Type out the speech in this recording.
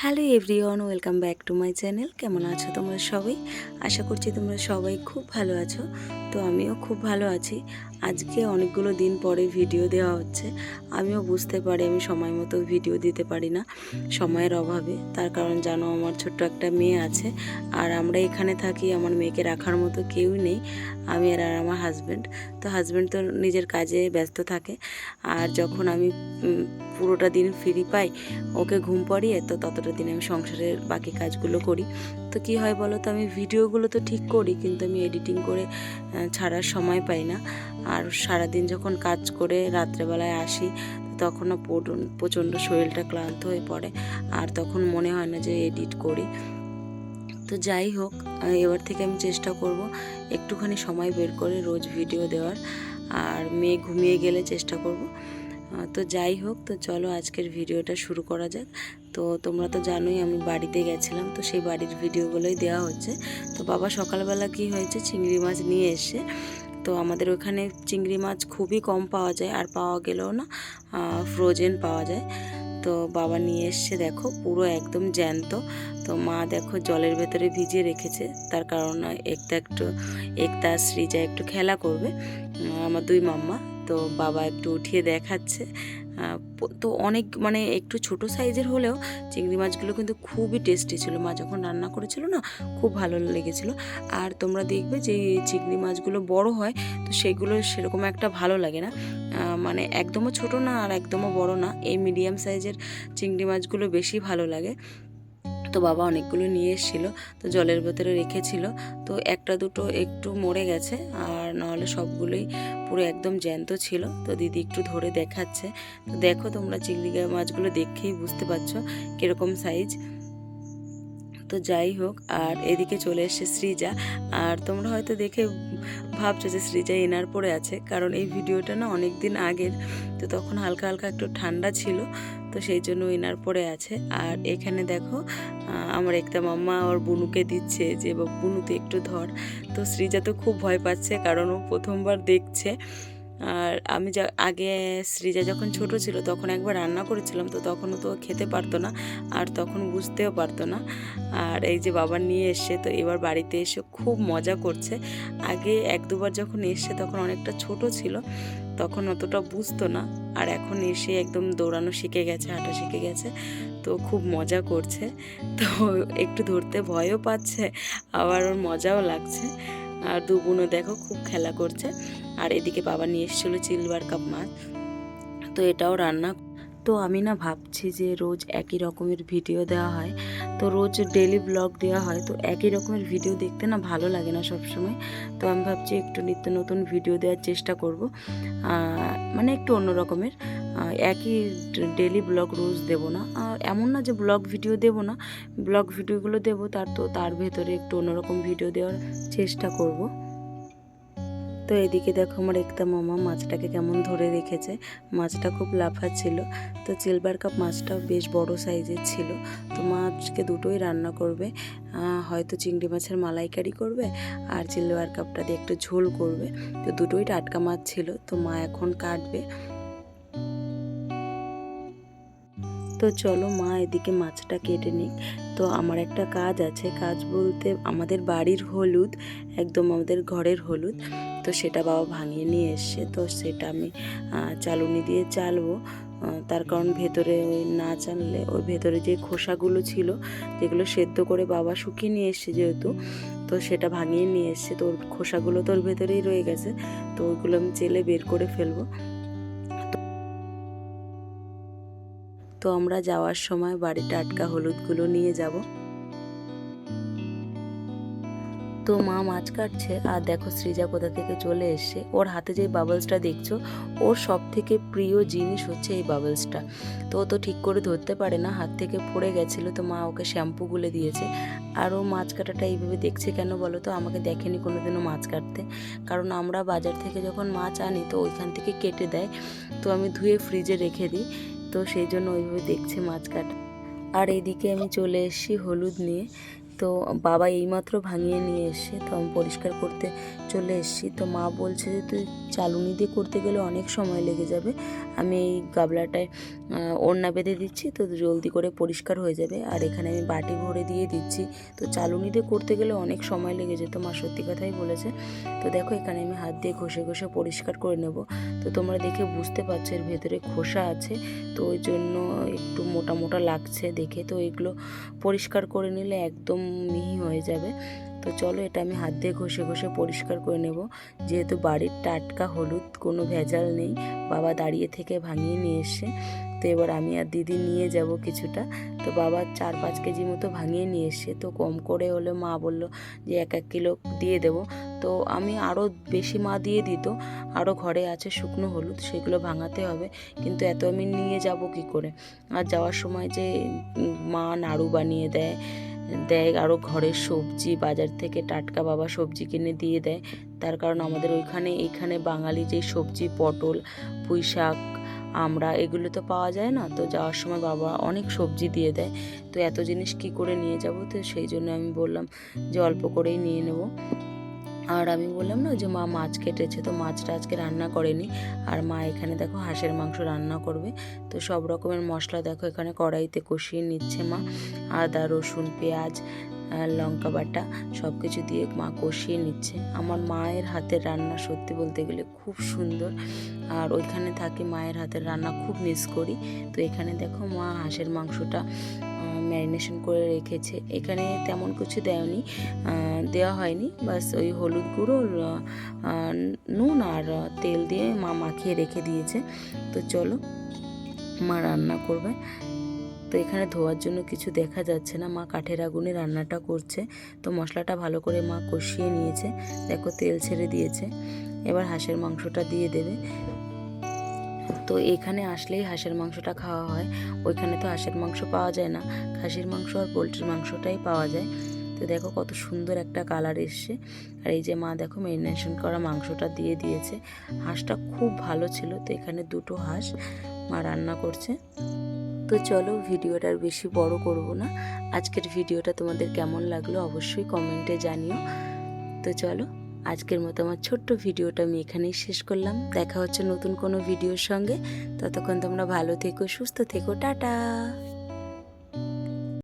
Hello everyone, welcome back to my channel. কেমন আছো তোমরা সবাই? আশা করছি তোমরা সবাই খুব ভালো আছো। তো আমিও খুব ভালো আছি। আজকে অনেকগুলো দিন পরে ভিডিও দেওয়া হচ্ছে। আমিও বুঝতে পারি আমি সময় মতো ভিডিও দিতে পারি না, সময়ের অভাবে। তার কারণ জানো, আমার ছোট্ট একটা মেয়ে আছে, আর আমরা এখানে থাকি, আমার মেয়েকে রাখার মতো কেউ নেই, আমি আর আমার হাজব্যান্ড। তো হাজব্যান্ড তো নিজের কাজে ব্যস্ত থাকে, আর যখন আমি পুরোটা দিন ফ্রি পাই ওকে ঘুম পাড়িয়ে, তো ততটা দিন আমি সংসারের বাকি কাজগুলো করি। তো কি হয় বলো তো, আমি ভিডিওগুলো তো ঠিক করি, কিন্তু আমি এডিটিং করে ছাড়ার সময় পাই না। আর সারাদিন যখন কাজ করে রাত্রেবেলায় আসি, তখনও প্রচণ্ড শরীরটা ক্লান্ত হয়ে পড়ে, আর তখন মনে হয় না যে এডিট করি। তো যাই হোক, এবার থেকে আমি চেষ্টা করব একটুখানি সময় বের করে রোজ ভিডিও দেওয়ার, আর মেয়ে ঘুমিয়ে গেলে চেষ্টা করব। তো যাই হোক, তো চলো আজকের ভিডিওটা শুরু করা যাক। তো তোমরা তো জানোই আমি বাড়িতে গেছিলাম, তো সেই বাড়ির ভিডিওগুলোই দেওয়া হচ্ছে। তো বাবা সকালবেলা কি হয়েছে, চিংড়ি মাছ নিয়ে এসে, তো আমাদের ওখানে চিংড়ি মাছ খুবই কম পাওয়া যায়, আর পাওয়া গেলেও না ফ্রোজেন পাওয়া যায়। তো বাবা নিয়ে এসছে, দেখো পুরো একদম জ্যান্ত। তো মা দেখো জলের ভেতরে ভিজিয়ে রেখেছে, তার কারণ একতা শ্রীজা একটু খেলা করবে, আমার দুই মাম্মা। তো বাবা একটু উঠিয়ে দেখাচ্ছে। তো অনেক মানে একটু ছোট সাইজের হলেও চিংড়ি মাছগুলো কিন্তু খুবই টেস্টি ছিল। মা যখন রান্না করেছিল না, খুব ভালো লেগেছিল। আর তোমরা দেখবে যে চিংড়ি মাছগুলো বড় হয়, তো সেগুলো সেরকম একটা ভালো লাগে না, মানে একদমও ছোট না আর একদমও বড় না, এই মিডিয়াম সাইজের চিংড়ি মাছগুলো বেশি ভালো লাগে। তো বাবা অনেকগুলো নিয়ে এসেছিলো, তো জলের ভেতরে রেখেছিল। তো একটা দুটো একটু মরে গেছে, আর নাহলে সবগুলোই পুরো একদম জ্যান্ত ছিল। তো দিদি একটু ধরে দেখাচ্ছে। তো দেখো তোমরা চিংড়ি মাছগুলো দেখেই বুঝতে পারছো কীরকম সাইজ। তো যাই হোক, আর এদিকে চলে এসেছে সৃজা। আর তোমরা হয়তো দেখে ভাবছো যে সৃজা ইনার পরে আছে, কারণ এই ভিডিওটা না অনেক দিন আগের, তো তখন হালকা হালকা একটু ঠান্ডা ছিল, তো সেই জন্য ইনার পরে আছে। আর এখানে দেখো আমার একটা মাম্মা ওর বুনুকে দিচ্ছে যে বুনু তুই একটু ধর। তো সৃজা তো খুব ভয় পাচ্ছে, কারণ ও প্রথমবার দেখছে। আর আমি আগে সৃজা যখন ছোট ছিল তখন একবার রান্না করেছিলাম, তো তখনও তো খেতে পারতো না, আর তখন বুঝতেও পারতো না। আর এই যে বাবা নিয়ে এসছে, তো এবার বাড়িতে এসে খুব মজা করছে। আগে এক দুবার যখন এসছে তখন অনেকটা ছোট ছিল, তখন অতটা বুঝতো না, আর এখন এসে একদম দৌড়ানো শিখে গেছে, হাঁটা শিখে গেছে। তো খুব মজা করছে। তো একটু ধরতে ভয়ও পাচ্ছে, আবার ওর মজাও লাগছে। আর দু বোনও দেখো খুব খেলা করছে। আর এদিকে বাবা নিয়ে এসেছিলো সিলভার কাপ মাছ, তো এটাও রান্না। তো আমি না ভাবছি যে রোজ একই রকমের ভিডিও দেওয়া হয়, তো রোজ ডেলি ব্লগ দেওয়া হয়, তো একই রকমের ভিডিও দেখতে না ভালো লাগে না সব সময়। তো আমি ভাবছি একটু নিত্য নতুন ভিডিও দেওয়ার চেষ্টা করব, মানে একটু অন্য রকমের। একই ডেলি ব্লগ রোজ দেব না, আর এমন না যে ব্লগ ভিডিও দেব না, ব্লগ ভিডিওগুলো দেবো, তার ভেতরে একটু অন্যরকম ভিডিও দেওয়ার চেষ্টা করব। তো এদিকে দেখো আমার একটা মামা মাছটাকে কেমন ধরে রেখেছে, মাছটা খুব লাফাচ্ছিল। তো সিলভার কাপ মাছটাও বেশ বড় সাইজের ছিল। তো মা আজকে দুটোই রান্না করবে, হয়তো চিংড়ি মাছের মালাইকারি করবে, আর সিলভার কাপটা দিয়ে একটু ঝোল করবে। তো দুটোই টাটকা মাছ ছিল, তো মা এখন কাটবে। তো চলো মা এদিকে মাছটা কেটে নিক। তো আমার একটা কাজ আছে, কাজ বলতে আমাদের বাড়ির হলুদ, একদম আমাদের ঘরের হলুদ, তো সেটা বাবা ভাঙিয়ে নিয়ে এসছে। তো সেটা আমি চালুনি দিয়ে চালবো, তার কারণ ভেতরে ওই না চাললে ওই ভেতরে যে খোসাগুলো ছিল, যেগুলো সেদ্ধ করে বাবা শুকিয়ে নিয়ে এসছে যেহেতু, তো সেটা ভাঙিয়ে নিয়ে এসছে, তো ওর খোসাগুলো তো ওর ভেতরেই রয়ে গেছে, তো ওইগুলো আমি চেলে বের করে ফেলবো। তো আমরা যাওয়ার সময় বাড়ির টাটকা হলুদগুলো নিয়ে যাব। তো মা মাছ কাটছে, আর দেখো সৃজা কোথা থেকে চলে এসছে। ওর হাতে যে বাবলসটা দেখছো, ওর সব থেকে প্রিয় জিনিস হচ্ছে এই বাবলসটা। তো ও তো ঠিক করে ধরতে পারে না, হাত থেকে পড়ে গেছিলো, তো মা ওকে শ্যাম্পু গুলে দিয়েছে। আর ও মাছ কাটাটা এইভাবে দেখছে কেন বলো তো, আমাকে দেখেনি কোনোদিনও মাছ কাটতে, কারণ আমরা বাজার থেকে যখন মাছ আনি তো ওইখান থেকে কেটে দেয়, তো আমি ধুয়ে ফ্রিজে রেখে দিই, তো সেই জন্য ওইভাবে দেখছে মাছ কাটা। আর এইদিকে আমি চলে এসেছি হলুদ নিয়ে। তো বাবা এইমাত্র ভাঙিয়ে নিয়ে এসছে, তো আমি পরিষ্কার করতে চলে এসেছি। তো মা বলছে যে তুই চালুনি দিয়ে করতে গেলে অনেক সময় লেগে যাবে, আমি এই গাবলাটায় ওড়না বেঁধে দিচ্ছি, তো জলদি করে পরিষ্কার হয়ে যাবে। আর এখানে আমি বাটি ভরে দিয়ে দিচ্ছি। তো চালুনি দিয়ে করতে গেলে অনেক সময় লেগে যেত, মা সত্যি কথাই বলেছে। তো দেখো এখানে আমি হাত দিয়ে ঘষে ঘষে পরিষ্কার করে নেব। তো তোমরা দেখে বুঝতে পারছো এর ভেতরে খোসা আছে, তো ওই জন্য একটু মোটা মোটা লাগছে দেখে। তো এগুলো পরিষ্কার করে নিলে একদম মিহি হয়ে যাবে। তো চলো এটা আমি হাত দিয়ে ঘষে ঘষে পরিষ্কার করে নেব। যেহেতু বাড়ির টাটকা হলুদ, কোনো ভেজাল নেই, বাবা দাঁড়িয়ে থেকে ভাঙিয়ে নিয়ে এসছে। তো এবার আমি আর দিদি নিয়ে যাব কিছুটা। তো বাবা 4-5 কেজি মতো ভাঙিয়ে নিয়ে এসছে। তো কম করে হলে মা বলল যে 1-1 কিলো দিয়ে দেবো। তো আমি আরও বেশি, মা দিয়ে দিত, আরও ঘরে আছে শুকনো হলুদ, সেগুলো ভাঙাতে হবে, কিন্তু এত আমি নিয়ে যাব কি করে। আর যাওয়ার সময় যে মা নাড়ু বানিয়ে দেয় আরও ঘরের সবজি বাজার থেকে টাটকা বাবা সবজি কিনে দিয়ে দেয়। তার কারণ আমাদের এইখানে বাঙালি যে সবজি, পটল, পুঁই শাক, আমরা এগুলো তো পাওয়া যায় না। তো যাওয়ার সময় বাবা অনেক সবজি দিয়ে দেয়। তো এত জিনিস কি করে নিয়ে যাব, তো সেই জন্য আমি বললাম যে অল্প করেই নিয়ে নেব। আর আমি বললাম না যে মা মাছ কেটেছে, তো মাছটা আজকে রান্না করেনি। আর মা এখানে দেখো হাঁসের মাংস রান্না করবে। তো সব রকমের মশলা দেখো এখানে কড়াইতে কষিয়ে নিচ্ছে মা, আদা, রসুন, পেঁয়াজ, লঙ্কা বাটা সব কিছু দিয়ে মা কষিয়ে নিচ্ছে। আমার মায়ের হাতের রান্না সত্যি বলতে গেলে খুব সুন্দর, আর ওইখানে থাকি, মায়ের হাতের রান্না খুব মিস করি। তো এখানে দেখো মা হাঁসের মাংসটা ম্যারিনেশন করে রেখেছে। এখানে তেমন কিছু দেওয়া হয়নি, বাস ওই হলুদ গুঁড়ো, নুন আর তেল দিয়ে মা মাখিয়ে রেখে দিয়েছে। তো চলো মা রান্না করবে। তো এখানে ধোয়ার জন্য কিছু দেখা যাচ্ছে না, মা কাঠের আগুনে রান্নাটা করছে। তো মশলাটা ভালো করে মা কষিয়ে নিয়েছে, দেখো তেল ছেড়ে দিয়েছে। এবার হাঁসের মাংসটা দিয়ে দেবে। তো এখানে আসলেই হাঁসের মাংসটা খাওয়া হয়, ওইখানে তো হাঁসের মাংস পাওয়া যায় না, খাসির মাংস আর পোলট্রির মাংসটাই পাওয়া যায়। তো দেখো কত সুন্দর একটা কালার এসছে। আর এই যে মা দেখো ম্যারিনেশন করা মাংসটা দিয়ে দিয়েছে। হাঁসটা খুব ভালো ছিল। তো এখানে 2টো হাঁস মা রান্না করছে। তো চলো ভিডিওটা আর বেশি বড় করব না। আজকের ভিডিওটা তোমাদের কেমন লাগলো অবশ্যই কমেন্টে জানিও। তো চলো আজকের মতো আমার ছোট্ট ভিডিওটা আমি এখানেই শেষ করলাম। দেখা হচ্ছে নতুন কোনো ভিডিওর সঙ্গে। ততক্ষণ তোমরা ভালো থেকো, সুস্থ থেকো, টাটা।